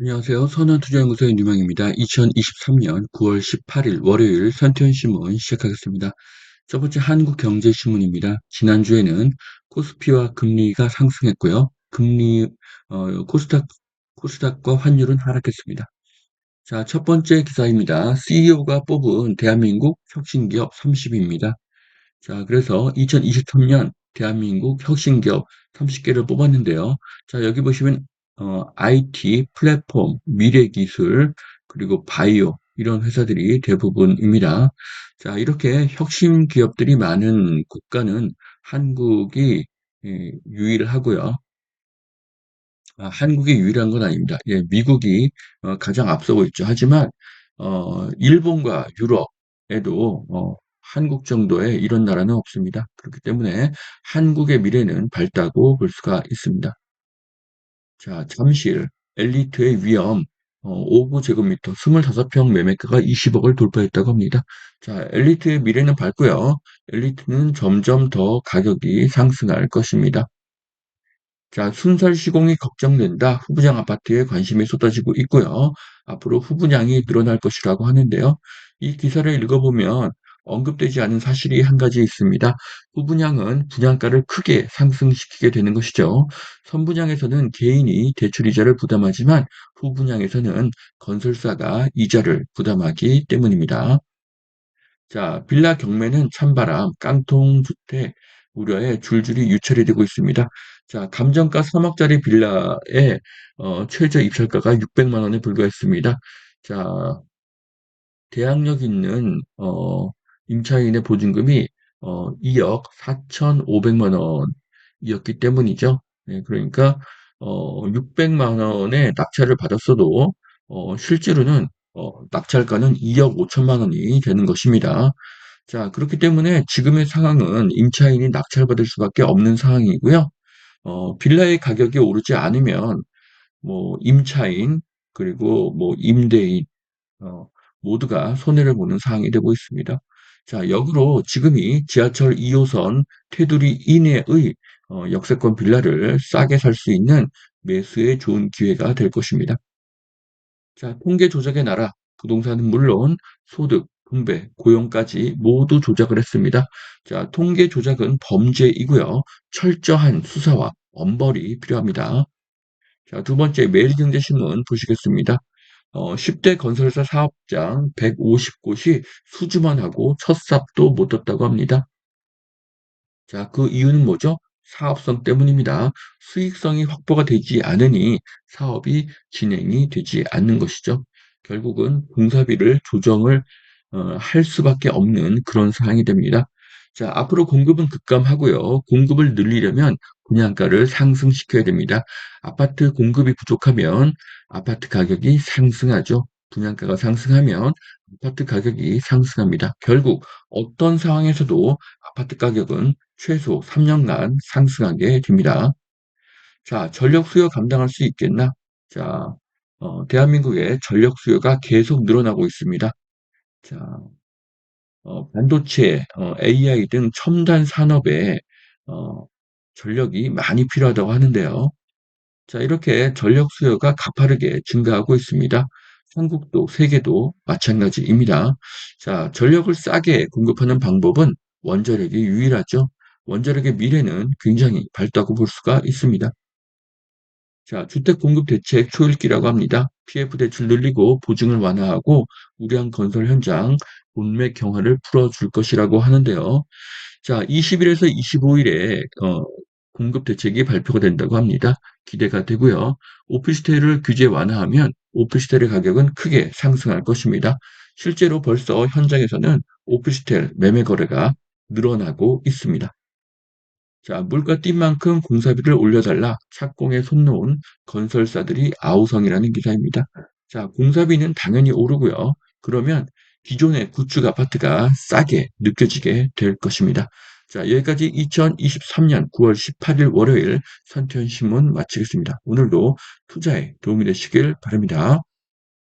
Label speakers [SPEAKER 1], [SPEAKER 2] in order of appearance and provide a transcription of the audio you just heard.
[SPEAKER 1] 안녕하세요. 선한투자연구소의 유명입니다. 2023년 9월 18일 월요일 선태현신문 시작하겠습니다. 첫 번째 한국경제신문입니다. 지난주에는 코스피와 금리가 상승했고요. 코스닥과 환율은 하락했습니다. 자, 첫 번째 기사입니다. CEO가 뽑은 대한민국 혁신기업 30입니다. 자, 그래서 2023년 대한민국 혁신기업 30개를 뽑았는데요. 자, 여기 보시면 IT, 플랫폼, 미래기술, 그리고 바이오 이런 회사들이 대부분입니다. 자, 이렇게 혁신 기업들이 많은 국가는 한국이 유일하고요. 한국이 유일한 건 아닙니다. 예, 미국이 가장 앞서고 있죠. 하지만 일본과 유럽에도 한국 정도의 이런 나라는 없습니다. 그렇기 때문에 한국의 미래는 밝다고 볼 수가 있습니다. 자, 잠실 엘리트의 위험 5제곱미터 25평 매매가가 20억을 돌파했다고 합니다. 자, 엘리트의 미래는 밝고요. 엘리트는 점점 더 가격이 상승할 것입니다. 자, 순살 시공이 걱정된다. 후분양 아파트에 관심이 쏟아지고 있고요. 앞으로 후분양이 늘어날 것이라고 하는데요. 이 기사를 읽어보면 언급되지 않은 사실이 한 가지 있습니다. 후분양은 분양가를 크게 상승시키게 되는 것이죠. 선분양에서는 개인이 대출이자를 부담하지만 후분양에서는 건설사가 이자를 부담하기 때문입니다. 자, 빌라 경매는 찬바람, 깡통 주택 우려에 줄줄이 유찰이 되고 있습니다. 자, 감정가 3억짜리 빌라의 최저 입찰가가 600만 원에 불과했습니다. 자, 대항력 있는 임차인의 보증금이 2억 4,500만 원이었기 때문이죠. 네, 그러니까 600만 원의 낙찰을 받았어도 실제로는 낙찰가는 2억 5천만 원이 되는 것입니다. 자, 그렇기 때문에 지금의 상황은 임차인이 낙찰받을 수밖에 없는 상황이고요. 빌라의 가격이 오르지 않으면 뭐 임차인 그리고 뭐 임대인 어, 모두가 손해를 보는 상황이 되고 있습니다. 자, 역으로 지금이 지하철 2호선 테두리 이내의 역세권 빌라를 싸게 살 수 있는 매수에 좋은 기회가 될 것입니다. 자, 통계 조작의 나라. 부동산은 물론 소득, 분배, 고용까지 모두 조작을 했습니다. 자, 통계 조작은 범죄이고요. 철저한 수사와 엄벌이 필요합니다. 자, 두 번째 매일경제신문 보시겠습니다. 10대 건설사 사업장 150곳이 수주만 하고 첫 삽도 못 떴다고 합니다. 자, 그 이유는 뭐죠? 사업성 때문입니다. 수익성이 확보가 되지 않으니 사업이 진행이 되지 않는 것이죠. 결국은 공사비를 조정을 할 수밖에 없는 그런 상황이 됩니다. 자, 앞으로 공급은 급감하고요. 공급을 늘리려면 분양가를 상승시켜야 됩니다. 아파트 공급이 부족하면 아파트 가격이 상승하죠. 분양가가 상승하면 아파트 가격이 상승합니다. 결국 어떤 상황에서도 아파트 가격은 최소 3년간 상승하게 됩니다. 자, 전력 수요 감당할 수 있겠나? 자, 대한민국의 전력 수요가 계속 늘어나고 있습니다. 자, 반도체, AI 등 첨단 산업에 어, 전력이 많이 필요하다고 하는데요. 자, 이렇게 전력 수요가 가파르게 증가하고 있습니다. 한국도 세계도 마찬가지입니다. 자, 전력을 싸게 공급하는 방법은 원자력이 유일하죠. 원자력의 미래는 굉장히 밝다고 볼 수가 있습니다. 자, 주택 공급 대책 초읽기라고 합니다. PF 대출 늘리고 보증을 완화하고 우량 건설 현장 문맥 경화를 풀어줄 것이라고 하는데요. 자, 20일에서 25일에 공급 대책이 발표가 된다고 합니다. 기대가 되고요. 오피스텔을 규제 완화하면 오피스텔의 가격은 크게 상승할 것입니다. 실제로 벌써 현장에서는 오피스텔 매매 거래가 늘어나고 있습니다. 자, 물가 뛴 만큼 공사비를 올려달라 착공에 손 놓은 건설사들이 아우성이라는 기사입니다. 자, 공사비는 당연히 오르고요. 그러면 기존의 구축 아파트가 싸게 느껴지게 될 것입니다. 자, 여기까지 2023년 9월 18일 월요일 선태현 신문 마치겠습니다. 오늘도 투자에 도움이 되시길 바랍니다.